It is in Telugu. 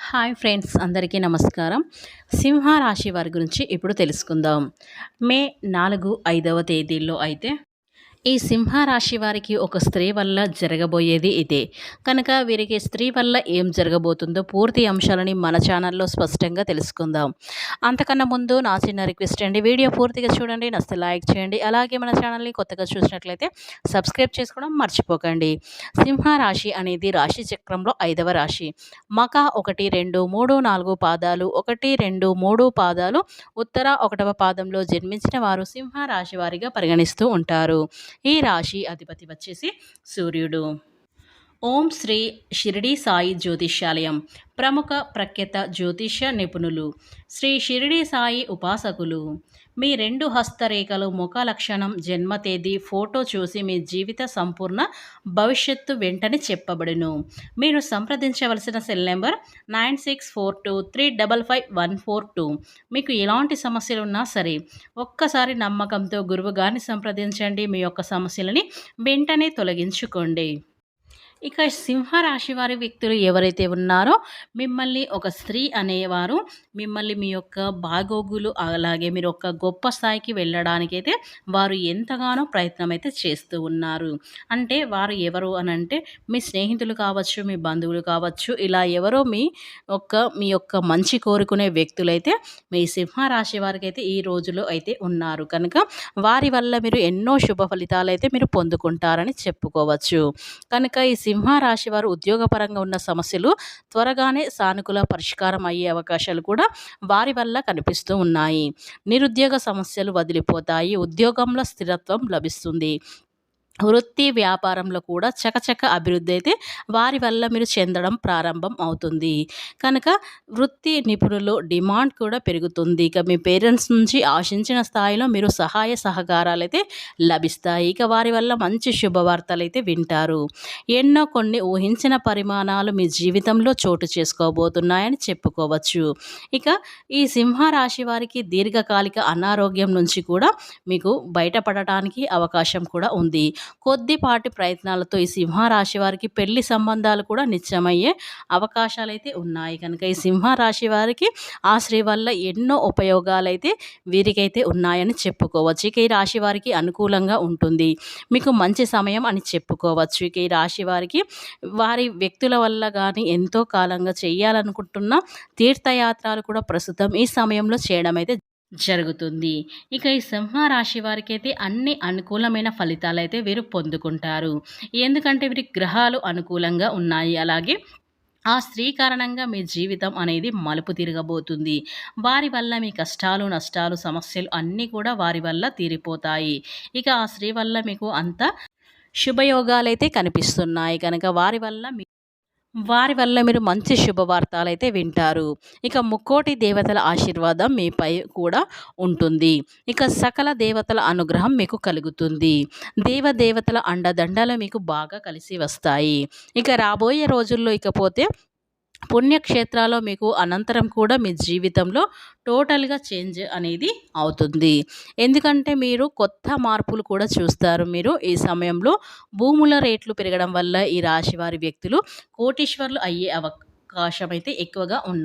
హాయ్ ఫ్రెండ్స్, అందరికీ నమస్కారం. సింహ రాశి వారి గురించి ఇప్పుడు తెలుసుకుందాం. మే 4, 5వ తేదీల్లో అయితే ఈ సింహరాశి వారికి ఒక స్త్రీ వల్ల జరగబోయేది ఇదే. కనుక వీరికి స్త్రీ వల్ల ఏం జరగబోతుందో పూర్తి అంశాలని మన ఛానల్లో స్పష్టంగా తెలుసుకుందాం. అంతకన్నా ముందు నా చిన్న రిక్వెస్ట్ అండి, వీడియో పూర్తిగా చూడండి, నచ్చితే లైక్ చేయండి. అలాగే మన ఛానల్ని కొత్తగా చూసినట్లయితే సబ్స్క్రైబ్ చేసుకోవడం మర్చిపోకండి. సింహరాశి అనేది రాశి చక్రంలో 5వ రాశి. మక 1, 2, 3, 4 పాదాలు, 1, 2, 3 పాదాలు, ఉత్తర 1వ పాదంలో జన్మించిన వారు సింహరాశి వారిగా పరిగణిస్తూ ఉంటారు. ఈ రాశి అధిపతి వచ్చేసి సూర్యుడు. ఓం శ్రీ షిరిడి సాయి జ్యోతిష్యాలయం ప్రముఖ ప్రఖ్యాత జ్యోతిష్య నిపుణులు, శ్రీ షిరిడి సాయి ఉపాసకులు. మీ 2 హస్తరేఖలు, ముఖ లక్షణం, జన్మ తేదీ, ఫోటో చూసి మీ జీవిత సంపూర్ణ భవిష్యత్తు వెంటనే చెప్పబడును. మీరు సంప్రదించవలసిన సెల్ నెంబర్ 9642355142. మీకు ఎలాంటి సమస్యలు ఉన్నా సరే ఒక్కసారి నమ్మకంతో గురువుగారిని సంప్రదించండి. మీ యొక్క సమస్యలని వెంటనే తొలగించుకోండి. ఇక సింహరాశి వారి వ్యక్తులు ఎవరైతే ఉన్నారో, మిమ్మల్ని ఒక స్త్రీ అనేవారు మిమ్మల్ని మీ యొక్క బాగోగులు, అలాగే మీరు ఒక గొప్ప స్థాయికి వెళ్ళడానికైతే వారు ఎంతగానో ప్రయత్నం అయితే చేస్తూ ఉన్నారు. అంటే వారు ఎవరు అని అంటే మీ స్నేహితులు కావచ్చు, మీ బంధువులు కావచ్చు, ఇలా ఎవరో మీ యొక్క మంచి కోరుకునే వ్యక్తులైతే మీ సింహరాశి వారికి అయితే ఈ రోజులో అయితే ఉన్నారు. కనుక వారి వల్ల మీరు ఎన్నో శుభ ఫలితాలు అయితే మీరు పొందుకుంటారని చెప్పుకోవచ్చు. కనుక ఈ సింహరాశి వారు ఉద్యోగపరంగా ఉన్న సమస్యలు త్వరగానే సానుకూల పరిష్కారం అయ్యే అవకాశాలు కూడా వారి వల్ల కనిపిస్తూ ఉన్నాయి. నిరుద్యోగ సమస్యలు వదిలిపోతాయి. ఉద్యోగంలో స్థిరత్వం లభిస్తుంది. వృత్తి వ్యాపారంలో కూడా చకచక అభివృద్ధి అయితే వారి వల్ల మీరు చెందడం ప్రారంభం అవుతుంది. కనుక వృత్తి నిపుణులు డిమాండ్ కూడా పెరుగుతుంది. ఇక మీ పేరెంట్స్ నుంచి ఆశించిన స్థాయిలో మీరు సహాయ సహకారాలు అయితే లభిస్తాయి. ఇక వారి వల్ల మంచి శుభవార్తలు అయితే వింటారు. ఎన్నో కొన్ని ఊహించిన పరిమాణాలు మీ జీవితంలో చోటు చేసుకోబోతున్నాయని చెప్పుకోవచ్చు. ఇక ఈ సింహరాశి వారికి దీర్ఘకాలిక అనారోగ్యం నుంచి కూడా మీకు బయటపడటానికి అవకాశం కూడా ఉంది. కొద్దిపాటి ప్రయత్నాలతో ఈ సింహరాశి వారికి పెళ్లి సంబంధాలు కూడా నిశ్చయమయ్యే అవకాశాలైతే ఉన్నాయి. కనుక ఈ సింహరాశి వారికి ఆ స్త్రీ వల్ల ఎన్నో ఉపయోగాలైతే వీరికైతే ఉన్నాయని చెప్పుకోవచ్చు. ఇక ఈ రాశి వారికి అనుకూలంగా ఉంటుంది. మీకు మంచి సమయం అని చెప్పుకోవచ్చు. ఇక ఈ రాశి వారికి వారి వ్యక్తుల వల్ల కానీ ఎంతో కాలంగా చేయాలనుకుంటున్న తీర్థయాత్రలు కూడా ప్రస్తుతం ఈ సమయంలో చేయడం అయితే జరుగుతుంది. ఇక ఈ సింహరాశి వారికి అయితే అన్ని అనుకూలమైన ఫలితాలు అయితే వీరు పొందుకుంటారు. ఎందుకంటే వీరికి గ్రహాలు అనుకూలంగా ఉన్నాయి. అలాగే ఆ స్త్రీ కారణంగా మీ జీవితం అనేది మలుపు తిరగబోతుంది. వారి వల్ల మీ కష్టాలు, నష్టాలు, సమస్యలు అన్నీ కూడా వారి వల్ల తీరిపోతాయి. ఇక ఆ స్త్రీ వల్ల మీకు అంత శుభయోగాలైతే కనిపిస్తున్నాయి. కనుక వారి వల్ల మీరు మంచి శుభవార్తలైతే వింటారు. ఇక ముక్కోటి దేవతల ఆశీర్వాదం మీపై కూడా ఉంటుంది. ఇక సకల దేవతల అనుగ్రహం మీకు కలుగుతుంది. దేవదేవతల అండదండలు మీకు బాగా కలిసి వస్తాయి. ఇక రాబోయే రోజుల్లో ఇకపోతే పుణ్యక్షేత్రాల్లో మీకు అనంతరం కూడా మీ జీవితంలో టోటల్గా చేంజ్ అనేది అవుతుంది. ఎందుకంటే మీరు కొత్త మార్పులు కూడా చూస్తారు. మీరు ఈ సమయంలో భూముల రేట్లు పెరగడం వల్ల ఈ రాశి వారి వ్యక్తులు కోటీశ్వర్లు అయ్యే అవకాశం అయితే ఎక్కువగా ఉన్నాయి.